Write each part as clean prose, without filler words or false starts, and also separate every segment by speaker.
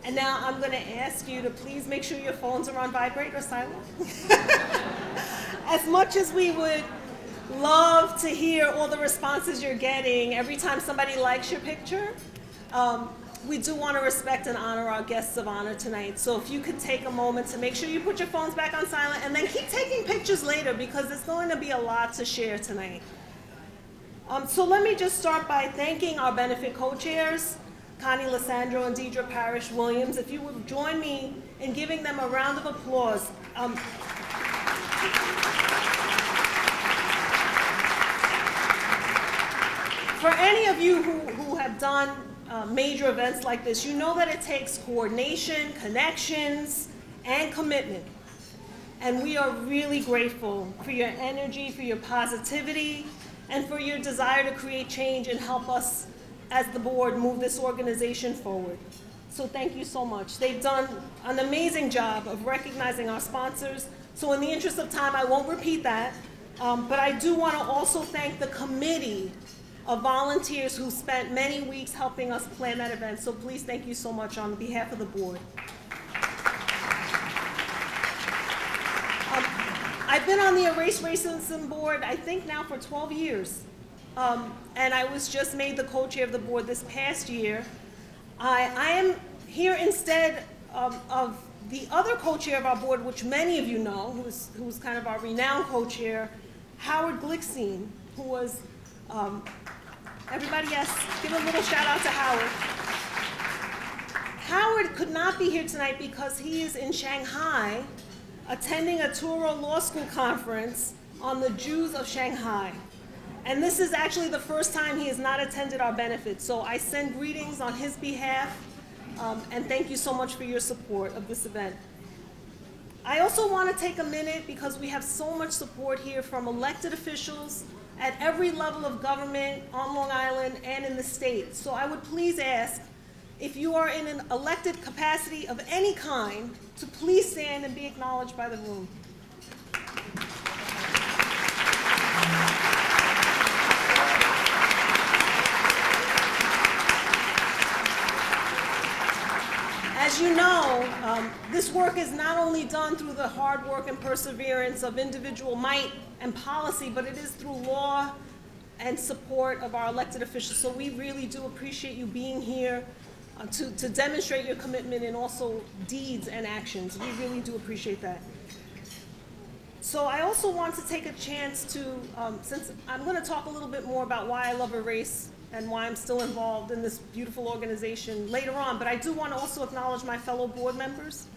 Speaker 1: And now I'm going to ask you to please make sure your phones are on vibrate or silent. As much as we would love to hear all the responses you're getting every time somebody likes your picture, we do want to respect and honor our guests of honor tonight. So if you could take a moment to make sure you put your phones back on silent, and then keep taking pictures later because there's going to be a lot to share tonight. So let me just start by thanking our benefit co-chairs, Connie Lissandro and Deidre Parrish Williams. If you would join me in giving them a round of applause. For any of you who have done major events like this, you know that it takes coordination, connections, and commitment. And we are really grateful for your energy, for your positivity, and for your desire to create change and help us as the board move this organization forward. So thank you so much. They've done an amazing job of recognizing our sponsors. So in the interest of time, I won't repeat that. But I do want to also thank the committee of volunteers who spent many weeks helping us plan that event. So please thank you so much on behalf of the board. I've been on the Erase Racism board, I think now for 12 years. And I was just made the co-chair of the board this past year. I am here instead of the other co-chair of our board, which many of you know, who's kind of our renowned co-chair, Howard Glickstein, who was, everybody yes, give a little shout out to Howard. Howard could not be here tonight because he is in Shanghai attending a Touro Law School conference on the Jews of Shanghai. And this is actually the first time he has not attended our benefit. So I send greetings on his behalf, and thank you so much for your support of this event. I also want to take a minute because we have so much support here from elected officials at every level of government on Long Island and in the state. So I would please ask, if you are in an elected capacity of any kind, to please stand and be acknowledged by the room. As you know, this work is not only done through the hard work and perseverance of individual might and policy, but it is through law and support of our elected officials. So we really do appreciate you being here to demonstrate your commitment in also deeds and actions. We really do appreciate that. So I also want to take a chance to, since I'm going to talk a little bit more about why I love Erase and why I'm still involved in this beautiful organization later on, but I do want to also acknowledge my fellow board members.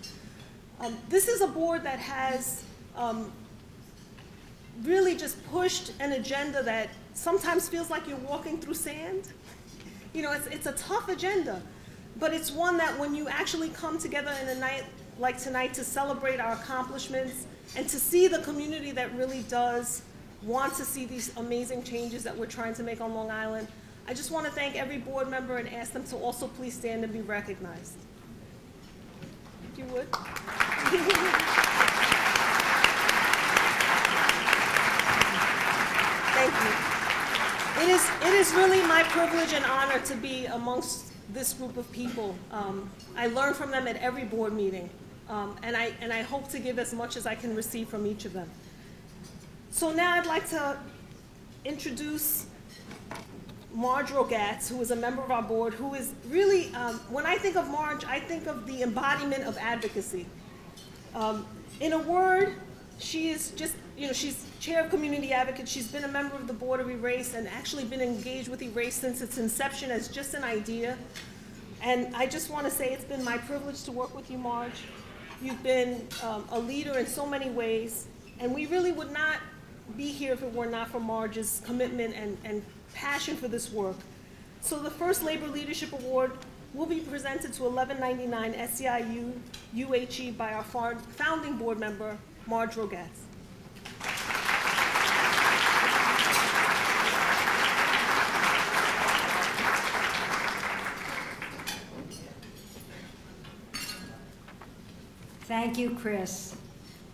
Speaker 1: This is a board that has really just pushed an agenda that sometimes feels like you're walking through sand. You know, it's a tough agenda, but it's one that when you actually come together in a night like tonight to celebrate our accomplishments and to see the community that really does want to see these amazing changes that we're trying to make on Long Island, I just want to thank every board member and ask them to also please stand and be recognized. If you would. Thank you. It is really my privilege and honor to be amongst this group of people. I learn from them at every board meeting, and I hope to give as much as I can receive from each of them. So now I'd like to introduce Marge Rogatz, who is a member of our board, who is really, when I think of Marge, I think of the embodiment of advocacy. In a word, she is just, she's chair of community advocates. She's been a member of the board of Erase and actually been engaged with Erase since its inception as just an idea. And I just want to say it's been my privilege to work with you, Marge. You've been a leader in so many ways, and we really would not be here if it were not for Marge's commitment and passion for this work. So the first Labor Leadership Award will be presented to 1199 SEIU UHE by our founding board member, Marge Rogatz.
Speaker 2: Thank you, Chris,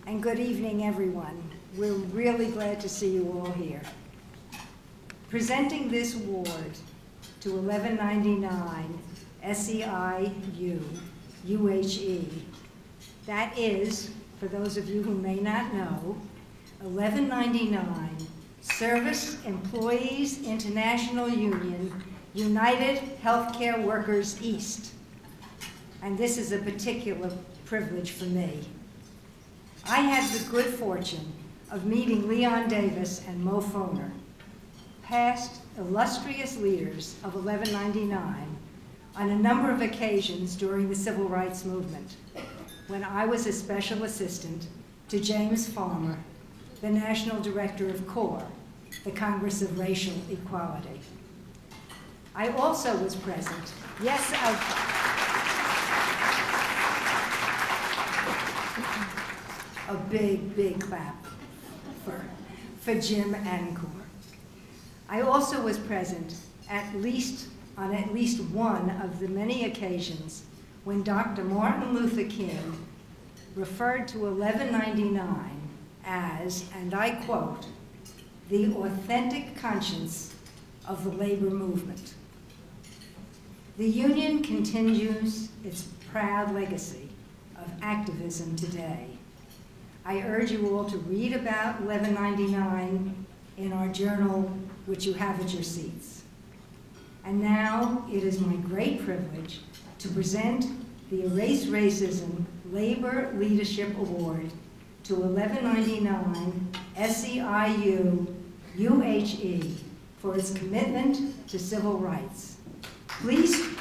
Speaker 2: and good evening, everyone. We're really glad to see you all here. Presenting this award to 1199 SEIU UHE. That is, for those of you who may not know, 1199 Service Employees International Union, United Healthcare Workers East. And this is a particular privilege for me. I had the good fortune of meeting Leon Davis and Mo Foner, past illustrious leaders of 1199, on a number of occasions during the Civil Rights Movement, when I was a special assistant to James Farmer, the National Director of CORE, the Congress of Racial Equality. I also was present, yes, a big, big clap for Jim and CORE. I also was present on at least one of the many occasions when Dr. Martin Luther King referred to 1199 as, and I quote, the authentic conscience of the labor movement. The union continues its proud legacy of activism today. I urge you all to read about 1199 in our journal, which you have at your seats. And now it is my great privilege to present the Erase Racism Labor Leadership Award to 1199 SEIU UHE for its commitment to civil rights. Please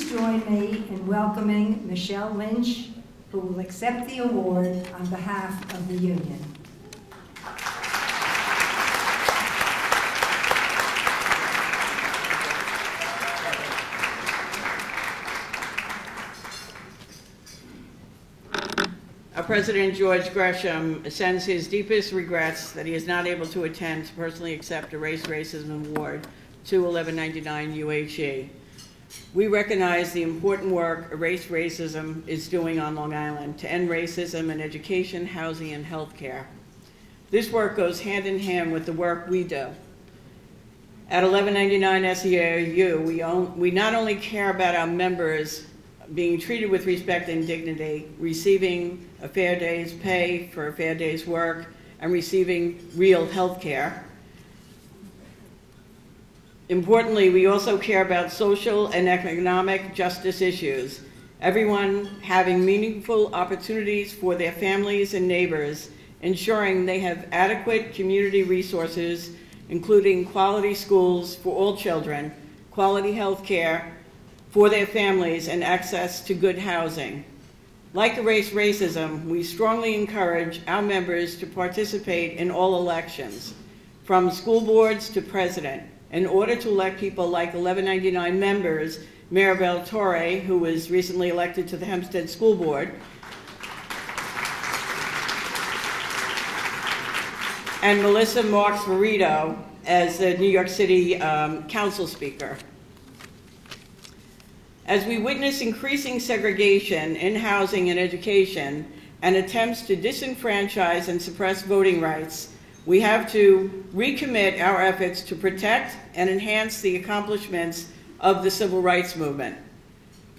Speaker 2: join me in welcoming Michelle Lynch, who will accept the award on behalf of the union.
Speaker 3: Our President George Gresham sends his deepest regrets that he is not able to attend to personally accept a Race Racism Award to 1199 UHE. We recognize the important work Erase Racism is doing on Long Island to end racism in education, housing, and healthcare. This work goes hand in hand with the work we do. At 1199 SEIU, we not only care about our members being treated with respect and dignity, receiving a fair day's pay for a fair day's work, and receiving real health care. Importantly, we also care about social and economic justice issues, everyone having meaningful opportunities for their families and neighbors, ensuring they have adequate community resources, including quality schools for all children, quality health care for their families, and access to good housing. Like Erase Racism, we strongly encourage our members to participate in all elections, from school boards to president, in order to elect people like 1199 members, Maribel Torre, who was recently elected to the Hempstead School Board, and Melissa Marks Verito as the New York City Council Speaker. As we witness increasing segregation in housing and education and attempts to disenfranchise and suppress voting rights, we have to recommit our efforts to protect and enhance the accomplishments of the civil rights movement.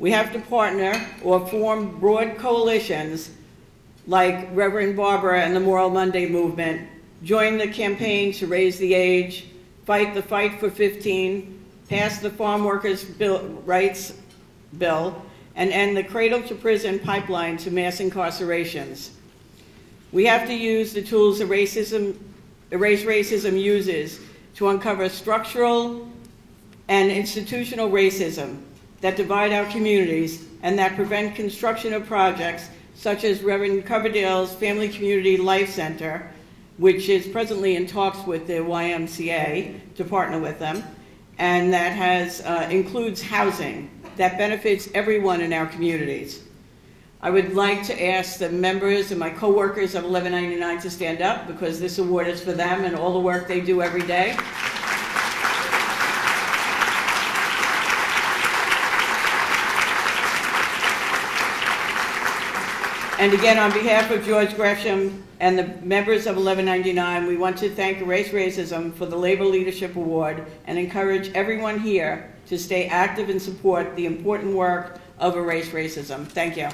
Speaker 3: We have to partner or form broad coalitions like Reverend Barbara and the Moral Monday movement, join the campaign to raise the age, fight the Fight for 15, pass the Farm Workers' Rights Bill, and end the cradle to prison pipeline to mass incarcerations. We have to use the tools Erase Racism uses to uncover structural and institutional racism that divide our communities and that prevent construction of projects such as Reverend Coverdale's Family Community Life Center, which is presently in talks with the YMCA to partner with them, and that includes housing that benefits everyone in our communities. I would like to ask the members and my co-workers of 1199 to stand up, because this award is for them and all the work they do every day. And again, on behalf of George Gresham and the members of 1199, we want to thank Erase Racism for the Labor Leadership Award and encourage everyone here to stay active and support the important work of Erase Racism. Thank you.